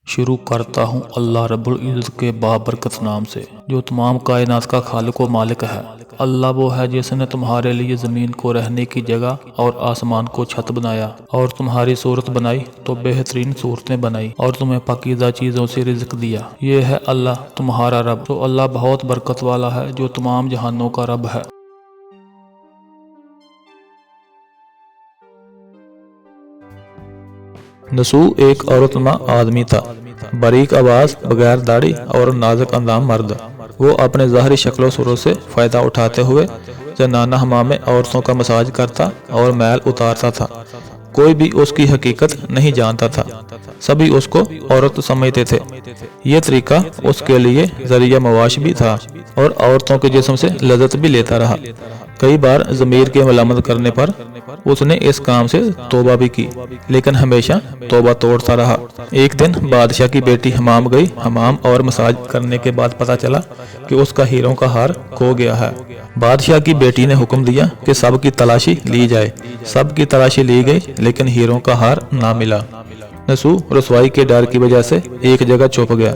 शुरू करता हूँ अल्लाह रब्बुल इज़्ज़त के बाबरकत नाम से, जो तमाम कायनात का खालिक व मालिक है। अल्लाह वो है जिसने तुम्हारे लिए ज़मीन को रहने की जगह और आसमान को छत बनाया, और तुम्हारी सूरत बनाई तो बेहतरीन सूरतें बनाई, और तुम्हें पाकीज़ा चीज़ों से रिज़्क दिया। ये है अल्लाह तुम्हारा रब। तो अल्लाह बहुत बरकत वाला है, जो तमाम जहानों का रब है। नसू एक औरतनुमा आदमी था, बारीक आवाज़, बगैर दाढ़ी और नाजुक अंदाम मर्द। वो अपने ज़ाहरी शक्ल सुरों से फ़ायदा उठाते हुए जनाना हमाम में औरतों का मसाज करता और मैल उतारता था। कोई भी उसकी हकीकत नहीं जानता था, सभी उसको औरत समझते थे। ये तरीका उसके लिए ज़रिया मवाश भी था और औरतों के जिस्म से लज़्ज़त भी लेता रहा। कई बार ज़मीर के मलामत करने पर उसने इस काम से तौबा भी की, लेकिन हमेशा तौबा तोड़ता रहा। एक दिन बादशाह की बेटी हमाम गई। हमाम और मसाज करने के बाद पता चला कि उसका हीरों का हार खो गया है। बादशाह की बेटी ने हुक्म दिया कि सब की तलाशी ली जाए। सब की तलाशी ली गई, लेकिन हीरों का हार ना मिला। नसू रसवाई के डर की वजह से एक जगह छुप गया।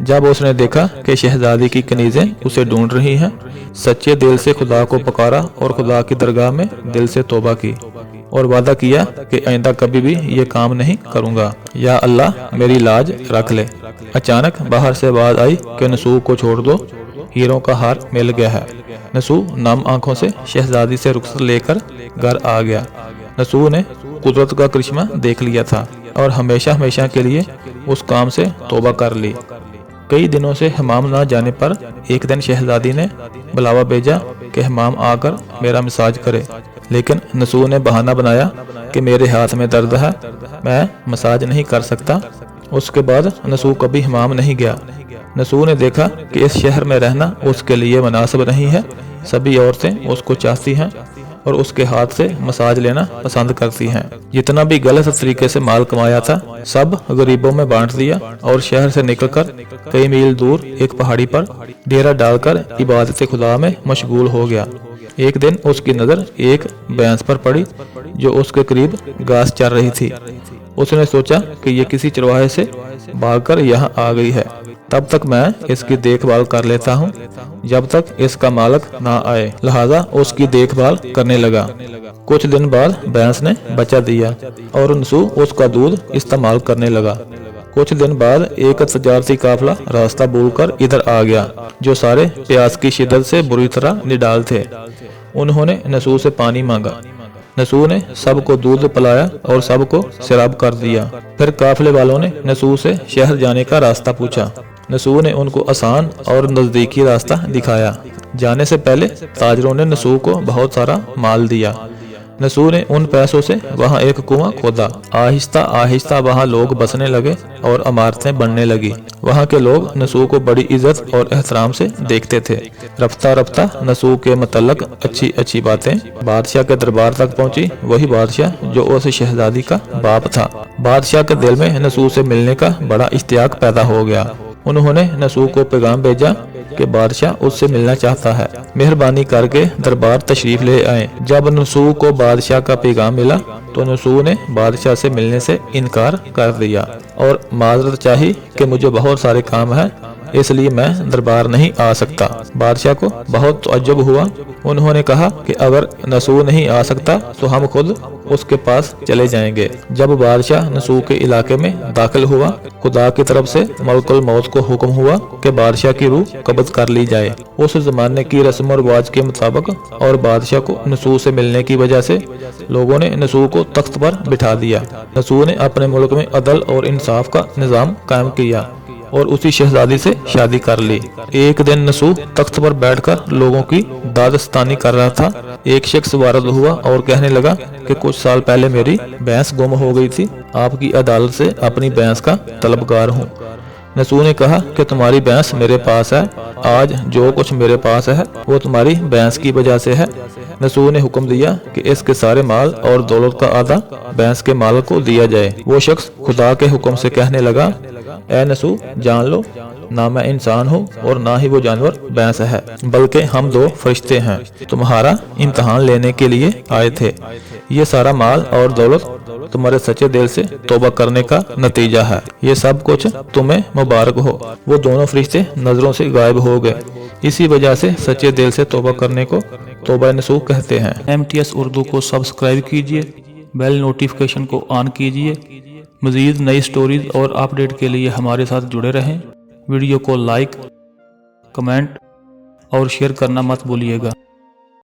जब उसने देखा कि शहजादी की कनीजें उसे ढूंढ रही हैं, सच्चे दिल से खुदा को पुकारा और खुदा की दरगाह में दिल से तौबा की और वादा किया कि आइंदा कभी भी ये काम नहीं करूंगा। या अल्लाह मेरी लाज रख ले। अचानक बाहर से आवाज आई कि नसू को छोड़ दो, हीरों का हार मिल गया है। नसू नम आंखों से शहजादी से रुखसत लेकर घर आ गया। नसू ने कुदरत का करिश्मा देख लिया था और हमेशा हमेशा के लिए उस काम से तौबा कर ली। कई दिनों से हमाम ना जाने पर एक दिन शहजादी ने बुलावा भेजा कि हमाम आकर मेरा मसाज करे, लेकिन नसू ने बहाना बनाया कि मेरे हाथ में दर्द है, मैं मसाज नहीं कर सकता। उसके बाद नसू कभी हमाम नहीं गया। नसू ने देखा कि इस शहर में रहना उसके लिए मुनासिब नहीं है। सभी औरतें उसको चाहती हैं और उसके हाथ से मसाज लेना पसंद करती हैं। जितना भी गलत तरीके से माल कमाया था, सब गरीबों में बांट दिया और शहर से निकलकर कई मील दूर एक पहाड़ी पर डेरा डालकर इबादत खुदा में मशगूल हो गया। एक दिन उसकी नज़र एक भैंस पर पड़ी जो उसके करीब घास चर रही थी। उसने सोचा कि ये किसी चरवाहे से भागकर यहाँ आ गई है, तब तक मैं इसकी देखभाल कर लेता हूँ जब तक इसका मालिक ना आए। लिहाजा उसकी देखभाल करने लगा। कुछ दिन बाद भैंस ने बच्चा दिया और नसू उसका दूध इस्तेमाल करने लगा। कुछ दिन बाद एक तजारती काफिला रास्ता भूलकर इधर आ गया, जो सारे प्यास की शिद्दत से बुरी तरह निडाल थे। उन्होंने नसू से पानी मांगा। नसू ने सबको दूध पिलाया और सबको शराब कर दिया। फिर काफिले वालों ने नसू से शहर जाने का रास्ता पूछा। नसू ने उनको आसान और नजदीकी रास्ता दिखाया। जाने से पहले ताजरों ने नसू को बहुत सारा माल दिया। नसू ने उन पैसों से वहाँ एक कुआं खोदा। आहिस्ता आहिस्ता वहाँ लोग बसने लगे और इमारतें बनने लगी। वहाँ के लोग नसू को बड़ी इज्जत और एहतराम से देखते थे। रफ्ता रफ्ता नसू के मतलब अच्छी अच्छी बातें बादशाह के दरबार तक पहुँची। वही बादशाह जो उस शहजादी का बाप था। बादशाह के दिल में नसू से मिलने का बड़ा इश्तियाक पैदा हो गया। उन्होंने नसू को पैगाम भेजा कि बादशाह उससे मिलना चाहता है, मेहरबानी करके दरबार तशरीफ ले आए। जब नसू को बादशाह का पैगाम मिला तो नसू ने बादशाह से मिलने से इनकार कर दिया और माजरत चाही कि मुझे बहुत सारे काम हैं, इसलिए मैं दरबार नहीं आ सकता। बादशाह को बहुत तअज्जुब हुआ। उन्होंने कहा कि अगर नसू नहीं आ सकता तो हम खुद उसके पास चले जाएंगे। जब बादशाह नसू के इलाके में दाखिल हुआ, खुदा की तरफ से मलकुल मौत को हुक्म हुआ कि बादशाह की रूह कब्ज कर ली जाए। उस जमाने की रस्म और रिवाज के मुताबिक और बादशाह को नसू से मिलने की वजह से लोगों ने नसू को तख्त पर बिठा दिया। नसू ने अपने मुल्क में अदल और इंसाफ का निज़ाम कायम किया और उसी शहजादी से शादी कर ली। एक दिन नसू तख्त पर बैठकर लोगों की दादस्तानी कर रहा था। एक शख्स वारद हुआ और कहने लगा कि कुछ साल पहले मेरी भैंस गुम हो गई थी। आपकी अदालत से अपनी भैंस का तलबगार हूँ। नसू ने कहा कि तुम्हारी भैंस मेरे पास है। आज जो कुछ मेरे पास है वो तुम्हारी भैंस की वजह से है। नसू ने हुक्म दिया कि इसके सारे माल और दौलत का आधा भैंस के माल को दिया जाए। वो शख्स खुदा के हुक्म से कहने लगा اے نسو جان لو نہ میں انسان ہوں اور نہ ہی وہ جانور بھینس ہے، بلکہ ہم دو فرشتے ہیں، تمہارا امتحان لینے کے لیے آئے تھے۔ یہ سارا مال اور دولت تمہارے سچے دل سے توبہ کرنے کا نتیجہ ہے، یہ سب کچھ تمہیں مبارک ہو۔ وہ دونوں فرشتے نظروں سے غائب ہو گئے، اسی وجہ سے سچے دل سے توبہ کرنے کو توبہ نصوح کہتے ہیں۔ MTS اردو کو سبسکرائب کیجئے، بیل نوٹیفیکیشن کو آن کیجئے۔ مزید نئی سٹوریز اور اپڈیٹ کے لیے ہمارے ساتھ جڑے رہیں۔ ویڈیو کو لائک، کمنٹ اور شیئر کرنا مت بھولیے گا۔